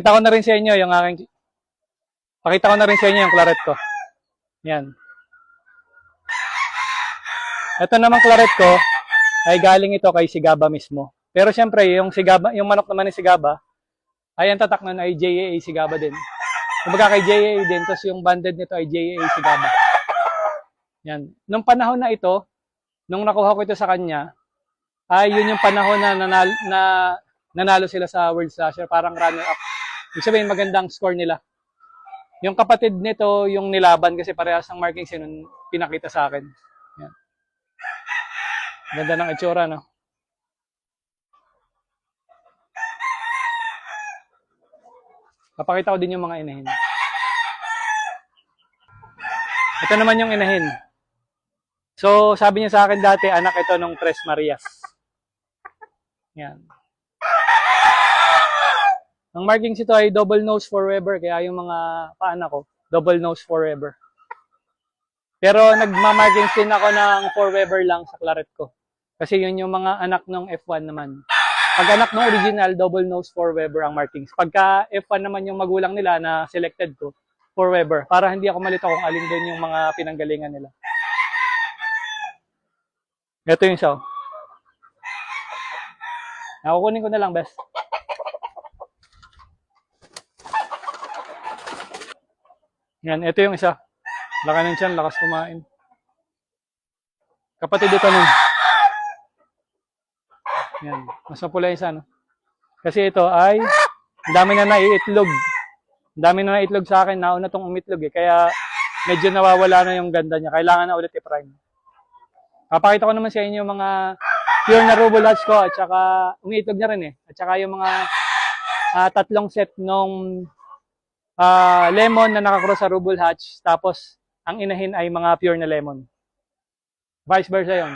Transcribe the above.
Pakita ko na rin sa inyo yung aking Pakita ko na rin sa inyo yung claret ko. Yan. Ito namang claret ko ay galing ito kay Sigaba mismo. Pero syempre, yung Sigaba, yung manok naman ni Sigaba, ay ang tatak nun ay JAA Sigaba din. Kumbaga kay JAA din, tapos yung banded nito ay JAA Sigaba. Yan. Nung panahon na ito, nung nakuha ko ito sa kanya, ay yun yung panahon na nanalo sila sa World Slasher, parang runner-up. Ibig sabihin, magandang score nila. Yung kapatid nito, yung nilaban kasi parehas ng markings yun, pinakita sa akin. Yan. Ganda ng itsura, no? Papakita ko din yung mga inahin. Ito naman yung inahin. So, sabi niya sa akin dati, anak ito nung Tres Marias. Yan. Ang markings ito ay double nose forever, kaya yung mga paanak ko, double nose forever. Pero nagmamarkings din ako ng forever lang sa claret ko. Kasi yun yung mga anak ng F1 naman. Pag anak ng original, double nose forever ang markings. Pagka F1 naman yung magulang nila na selected ko, forever. Para hindi ako malito kung alin doon yung mga pinanggalingan nila. Ito yung isa. Nakukunin ko na lang, best. Yan, ito yung isa. Laka ng tiyan, lakas kumain. Kapatid ito nun. Yan, mas mapula yung isa, no? Kasi ito ay, ang dami na naiitlog. Ang dami na naiitlog sa akin, nauna tong umitlog eh. Kaya, medyo nawawala na yung ganda niya. Kailangan na ulit i-prime. Papakita ko naman sa inyo yung mga pure na Rubble Hatch ko at saka umiitlog na rin eh. At saka yung mga tatlong set nung lemon na nakakross sa Rubble Hatch. Tapos ang inahin ay mga pure na lemon. Vice versa yun.